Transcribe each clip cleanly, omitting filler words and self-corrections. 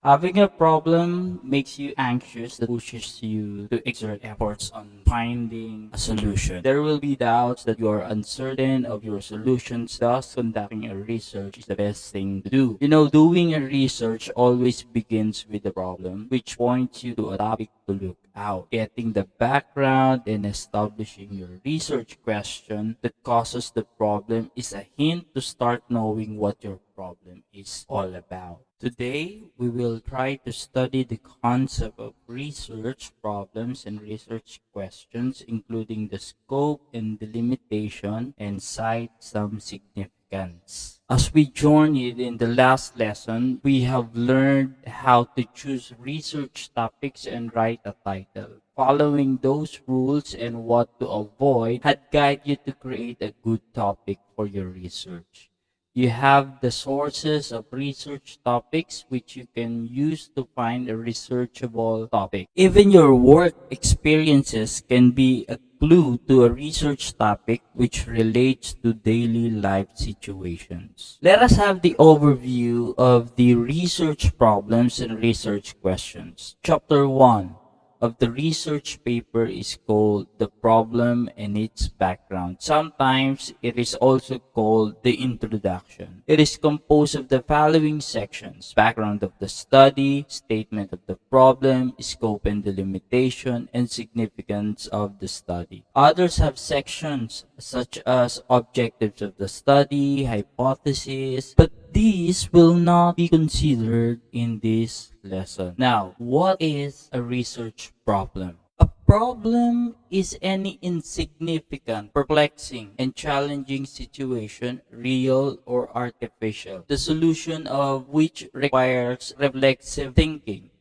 Having a problem makes you anxious, that pushes you to exert efforts on finding a solution. There will be doubts that you are uncertain of your solutions, thus conducting a research is the best thing to do. Doing a research always begins with a problem, which points you to a topic to look out. Getting the background and establishing your research question that causes the problem is a hint to start knowing what your problem is all about. Today, we will try to study the concept of research problems and research questions, including the scope and delimitation, and cite some significance. As we journeyed in the last lesson, we have learned how to choose research topics and write a title. Following those rules and what to avoid had guided you to create a good topic for your research. You have the sources of research topics which you can use to find a researchable topic. Even your work experiences can be a clue to a research topic which relates to daily life situations. Let us have the overview of the research problems and research questions. Chapter 1 of the research paper is called The Problem and Its Background. Sometimes it is also called the introduction. It is composed of the following sections: background of the study, statement of the problem, scope and delimitation, and significance of the study. Others have sections such as objectives of the study, hypothesis, but these will not be considered in this lesson. Now, what is a research problem? A problem is any insignificant, perplexing, and challenging situation, real or artificial, the solution of which requires reflexive thinking.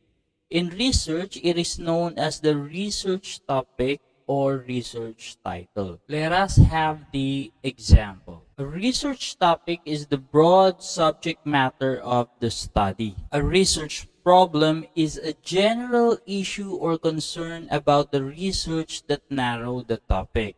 In research, it is known as the research topic or research title. Let us have the example. A research topic is the broad subject matter of the study. A research problem is a general issue or concern about the research that narrow the topic.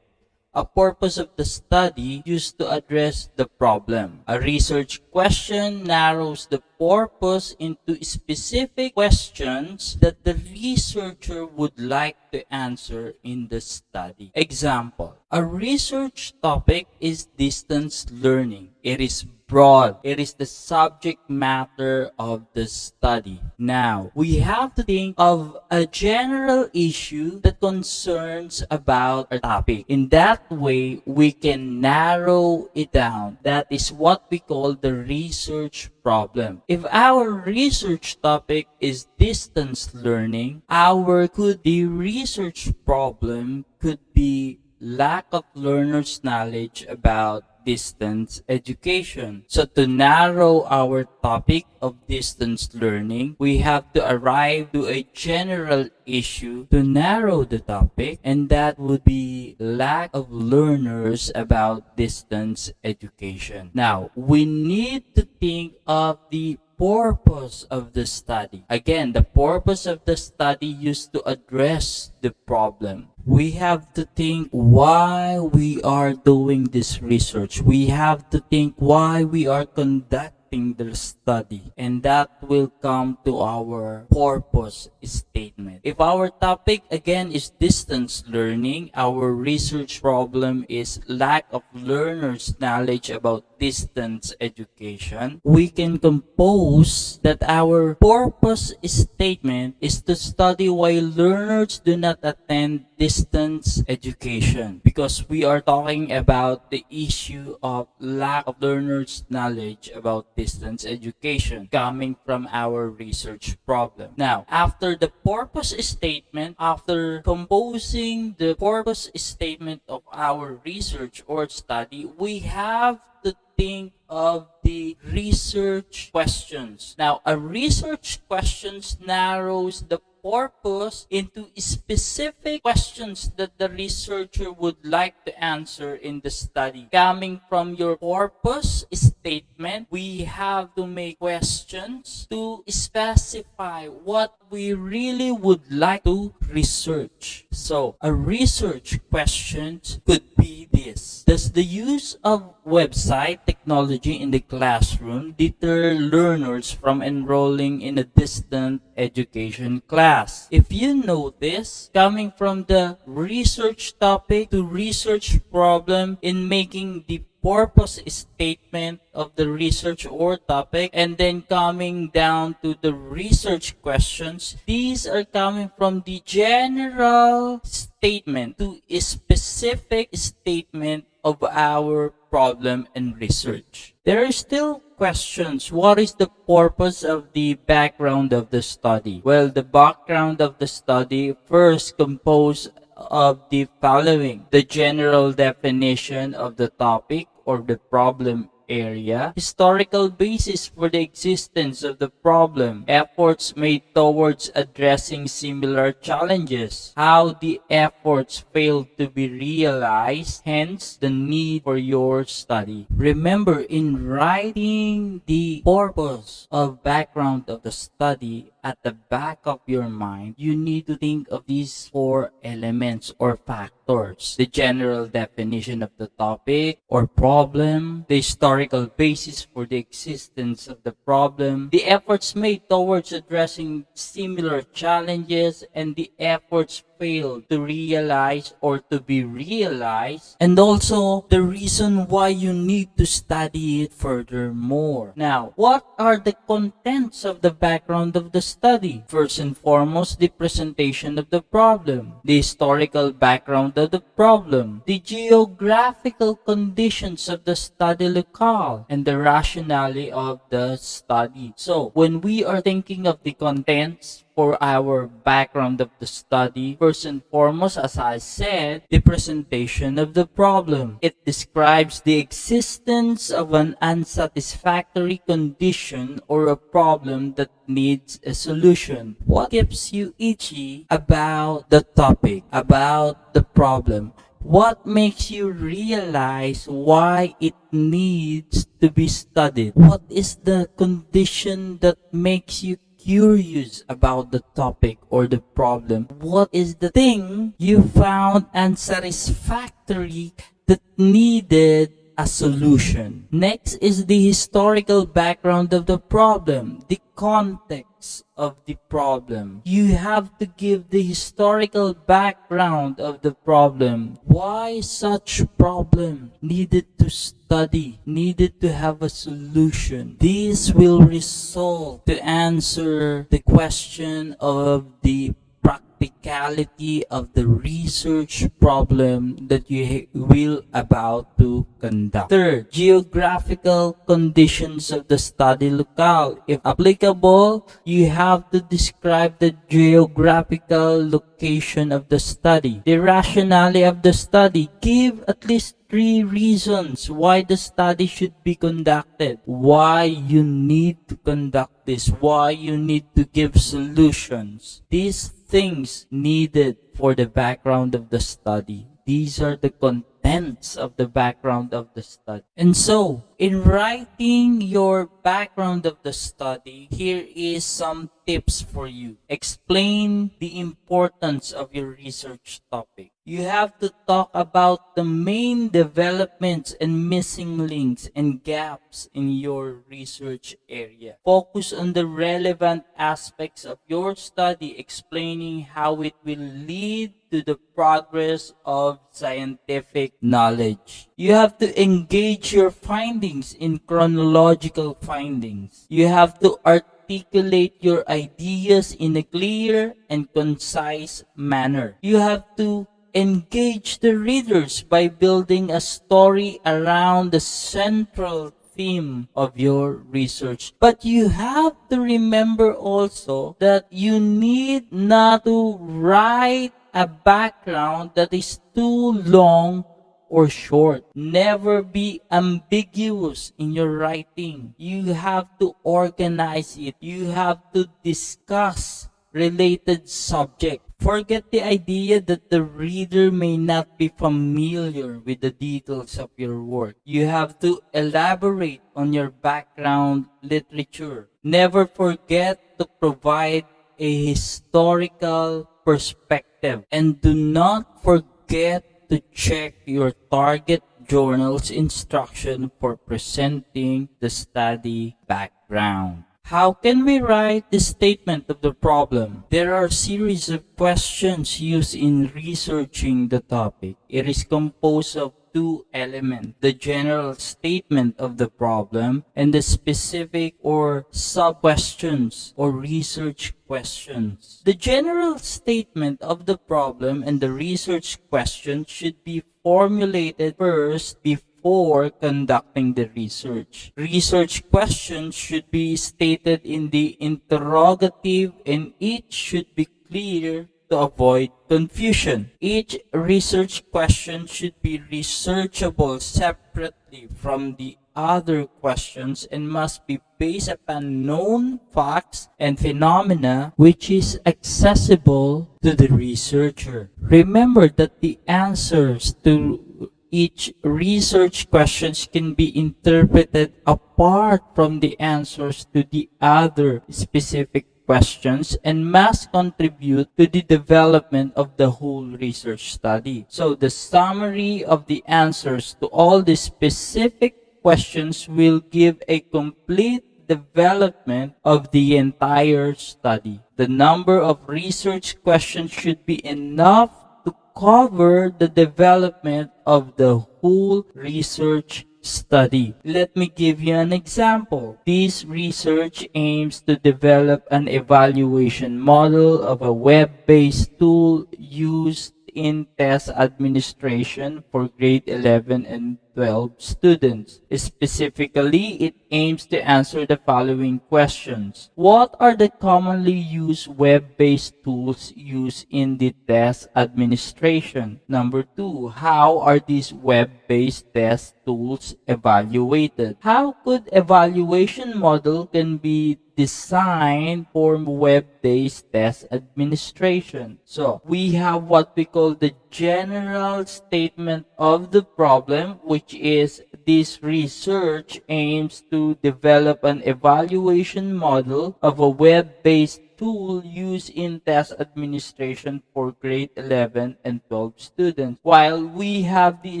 A purpose of the study used to address the problem. A research question narrows the purpose into specific questions that the researcher would like to answer in the study. Example: a research topic is distance learning. It is broad. It is the subject matter of the study. Now, we have to think of a general issue that concerns about a topic. In that way, we can narrow it down. That is what we call the research problem. If our research topic is distance learning, the research problem could be lack of learners' knowledge about distance education. So to narrow our topic of distance learning, we have to arrive to a general issue to narrow the topic, and that would be lack of learners about distance education. Now, we need to think of the purpose of the study. Again, the purpose of the study used to address the problem. We have to think why we are doing this research. We have to think why we are conducting the study, and that will come to our purpose statement. If our topic again is distance learning, our research problem is lack of learners' knowledge about distance education, we can compose that our purpose statement is to study why learners do not attend distance education, because we are talking about the issue of lack of learners' knowledge about distance education coming from our research problem. Now, after the purpose statement, after composing the purpose statement of our research or study, we have to think of the research questions. Now, a research questions narrows the purpose into specific questions that the researcher would like to answer in the study. Coming from your purpose statement, we have to make questions to specify what we really would like to research. So, a research question could be this: does the use of website technology in the classroom deter learners from enrolling in a distant education class? If you know this, coming from the research topic to research problem in making the purpose statement of the research or topic, and then coming down to the research questions, these are coming from the general statement to a specific statement of our problem and research. There are still questions. What is the purpose of the background of the study? Well, the background of the study first composed of the following: the general definition of the topic or the problem area, historical basis for the existence of the problem, efforts made towards addressing similar challenges, how the efforts failed to be realized, hence the need for your study. Remember, in writing the purpose of background of the study, at the back of your mind, you need to think of these four elements or factors: the general definition of the topic or problem, the historical basis for the existence of the problem, the efforts made towards addressing similar challenges, and the efforts failed to realize or to be realized, and also the reason why you need to study it furthermore. Now, what are the contents of the background of the study? First and foremost, the presentation of the problem, the historical background of the problem, the geographical conditions of the study locale, and the rationale of the study. So, when we are thinking of the contents for our background of the study, first and foremost, as I said, the presentation of the problem. It describes the existence of an unsatisfactory condition or a problem that needs a solution. What keeps you itchy about the topic, about the problem? What makes you realize why it needs to be studied? What is the condition that makes you curious about the topic or the problem? What is the thing you found unsatisfactory that needed a solution? Next is the historical background of the problem, the context of the problem. You have to give the historical background of the problem. Why such problem needed to study, needed to have a solution. This will result to answer the question of the practicality of the research problem that you will about to conduct. Third, geographical conditions of the study locale. If applicable, you have to describe the geographical location of the study. The rationale of the study. Give at least 3 reasons why the study should be conducted, why you need to conduct this, why you need to give solutions. These things needed for the background of the study. These are the contents of the background of the study. And so, in writing your background of the study, here is some tips for you. Explain the importance of your research topic. You have to talk about the main developments and missing links and gaps in your research area. Focus on the relevant aspects of your study, explaining how it will lead to the progress of scientific knowledge. You have to engage your findings in chronological findings. You have to articulate your ideas in a clear and concise manner. You have to engage the readers by building a story around the central theme of your research. But you have to remember also that you need not to write a background that is too long or short. Never be ambiguous in your writing. You have to organize it. You have to discuss related subject. Forget the idea that the reader may not be familiar with the details of your work. You have to elaborate on your background literature. Never forget to provide a historical perspective, and do not forget to check your target journal's instruction for presenting the study background. How can we write the statement of the problem? There are a series of questions used in researching the topic. It is composed of two elements: the general statement of the problem and the specific or sub-questions or research questions. The general statement of the problem and the research question should be formulated first before conducting the research. Research questions should be stated in the interrogative, and each should be clear to avoid confusion. Each research question should be researchable separately from the other questions and must be based upon known facts and phenomena which is accessible to the researcher. Remember that the answers to each research questions can be interpreted apart from the answers to the other specific questions and must contribute to the development of the whole research study. So the summary of the answers to all the specific questions will give a complete development of the entire study. The number of research questions should be enough to cover the development of the whole research study. Let me give you an example. This research aims to develop an evaluation model of a web-based tool used in test administration for grade 11 and 12 students. Specifically, it aims to answer the following questions. What are the commonly used web-based tools used in the test administration? Number 2, how are these web-based test tools evaluated? How could evaluation model can be designed for web-based test administration? So, we have what we call the general statement of the problem, which is this research aims to develop an evaluation model of a web-based tool used in test administration for grade 11 and 12 students. While we have the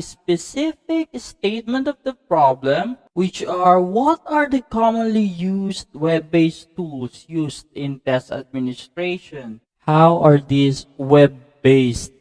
specific statement of the problem, which are what are the commonly used web-based tools used in test administration? How are these web-based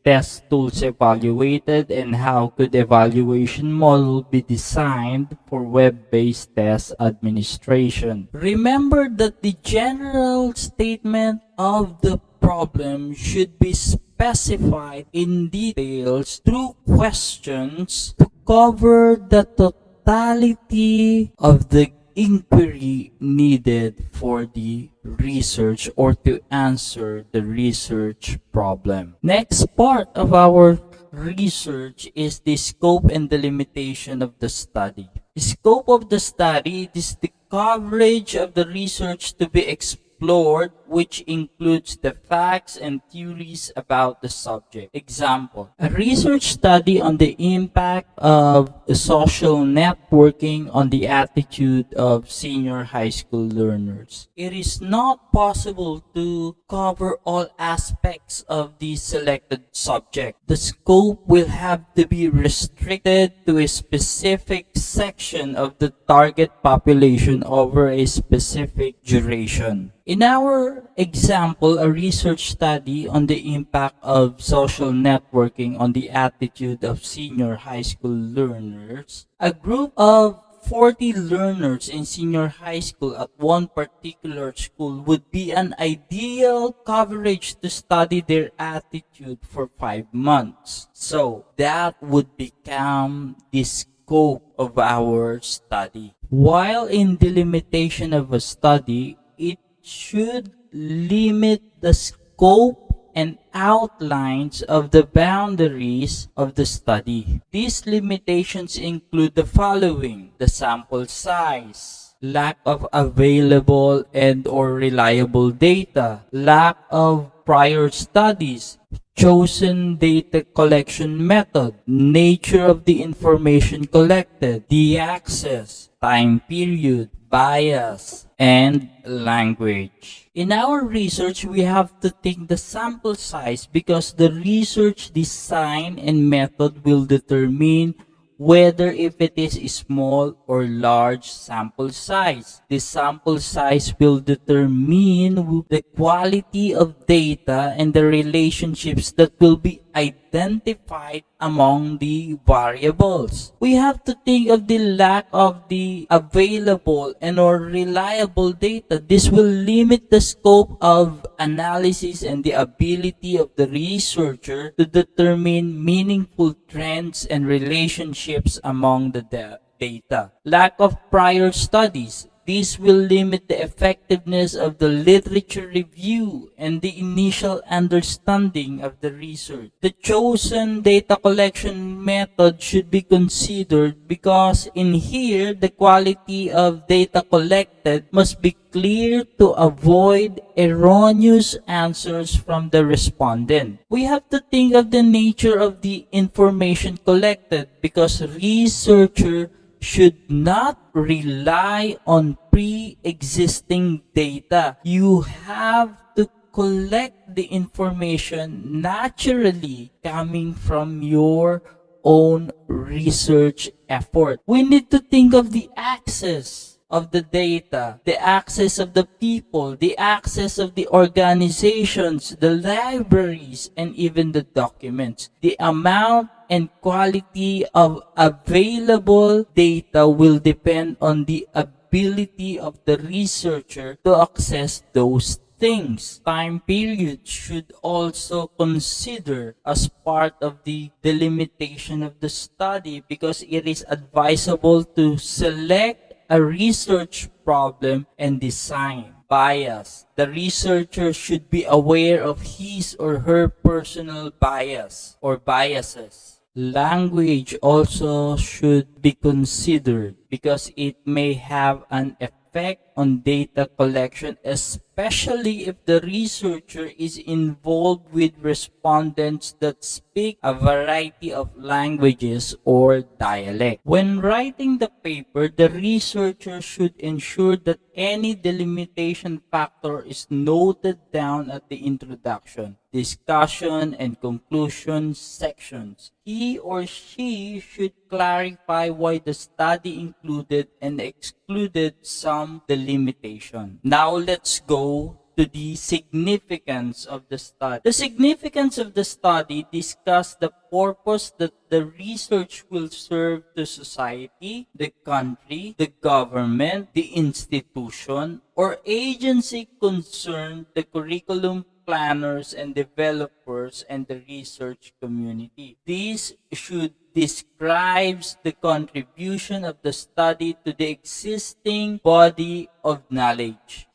test tools evaluated, and how could evaluation model be designed for web-based test administration? Remember that the general statement of the problem should be specified in details through questions to cover the totality of the inquiry needed for the research or to answer the research problem. Next part of our research is the scope and delimitation of the study. The scope of the study is the coverage of the research to be explored, which includes the facts and theories about the subject. Example, a research study on the impact of social networking on the attitude of senior high school learners. It is not possible to cover all aspects of the selected subject. The scope will have to be restricted to a specific section of the target population over a specific duration. In our example, a research study on the impact of social networking on the attitude of senior high school learners, a group of 40 learners in senior high school at one particular school would be an ideal coverage to study their attitude for 5 months. So that would become the scope of our study. While in delimitation of a study, it should limit the scope and outlines of the boundaries of the study. These limitations include the following: the sample size, lack of available and or reliable data, lack of prior studies, chosen data collection method, nature of the information collected, the access, time period, bias, and language. In our research, we have to take the sample size because the research design and method will determine whether if it is small or large sample size. The sample size will determine the quality of data and the relationships that will be identified among the variables. We have to think of the lack of the available and or reliable data. This will limit the scope of analysis and the ability of the researcher to determine meaningful trends and relationships among the data. Lack of prior studies. This will limit the effectiveness of the literature review and the initial understanding of the research. The chosen data collection method should be considered because in here, the quality of data collected must be clear to avoid erroneous answers from the respondent. We have to think of the nature of the information collected because researcher should not rely on pre-existing data. You have to collect the information naturally coming from your own research effort. We need to think of the access of the data, the access of the people, the access of the organizations, the libraries, and even the documents. The amount and quality of available data will depend on the ability of the researcher to access those things. Time period should also consider as part of the delimitation of the study because it is advisable to select a research problem and design. Bias. The researcher should be aware of his or her personal bias or biases. Language also should be considered because it may have an effect on data collection, especially if the researcher is involved with respondents that speak a variety of languages or dialect. When writing the paper, the researcher should ensure that any delimitation factor is noted down at the introduction, discussion, and conclusion sections. He or she should clarify why the study included and excluded some delimitation. Now let's go to the significance of the study. The significance of the study discuss the purpose that the research will serve to society, the country, the government, the institution, or agency concerned, the curriculum planners and developers, and the research community. This should describes the contribution of the study to the existing body of knowledge.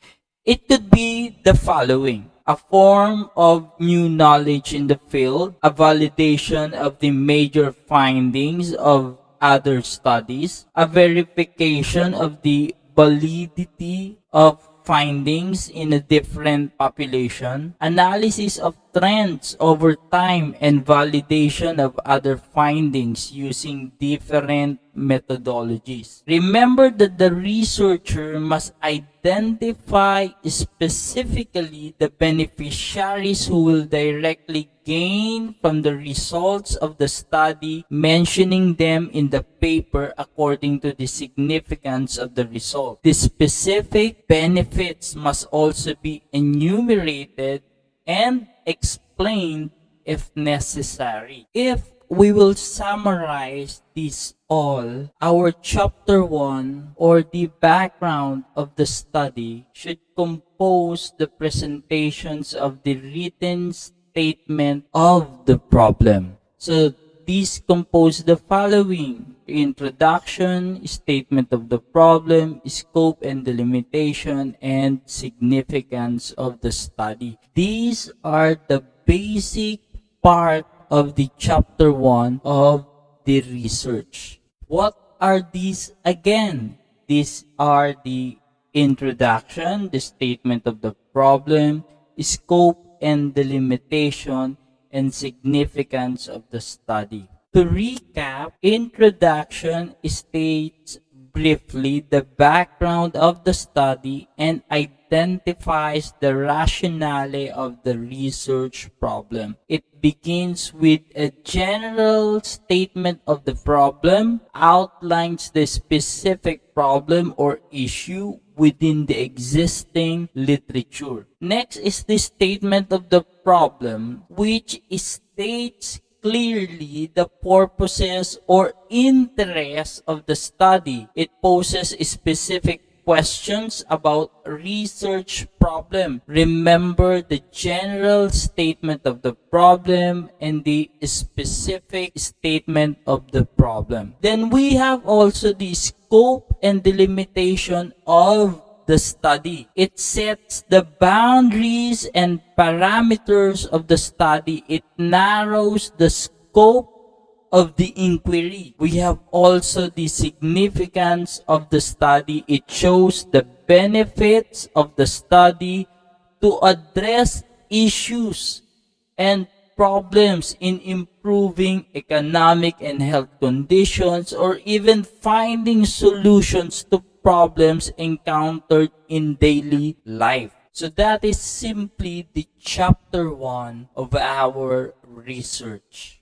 It could be the following: a form of new knowledge in the field, a validation of the major findings of other studies, a verification of the validity of findings in a different population, analysis of trends over time, and validation of other findings using different methodologies. Remember that the researcher must identify specifically the beneficiaries who will directly gain from the results of the study, mentioning them in the paper according to the significance of the result. The specific benefits must also be enumerated and explained if necessary. If we will summarize this all, our chapter 1 or the background of the study should compose the presentations of the written statement of the problem. So these compose the following: introduction, statement of the problem, scope and delimitation, and significance of the study. These are the basic part of the chapter 1 of the research. What are these again? these are the introduction, the statement of the problem, scope and delimitation, and significance of the study. To recap, introduction states briefly the background of the study and identifies the rationale of the research problem. It begins with a general statement of the problem, outlines the specific problem or issue within the existing literature. Next is the statement of the problem, which states clearly the purposes or interests of the study. It poses specific questions about research problem. Remember the general statement of the problem and the specific statement of the problem. Then we have also the scope and delimitation of the study. It sets the boundaries and parameters of the study. It narrows the scope of the inquiry. We have also the significance of the study. It shows the benefits of the study to address issues and problems in improving economic and health conditions or even finding solutions to problems encountered in daily life. So that is simply the chapter 1 of our research.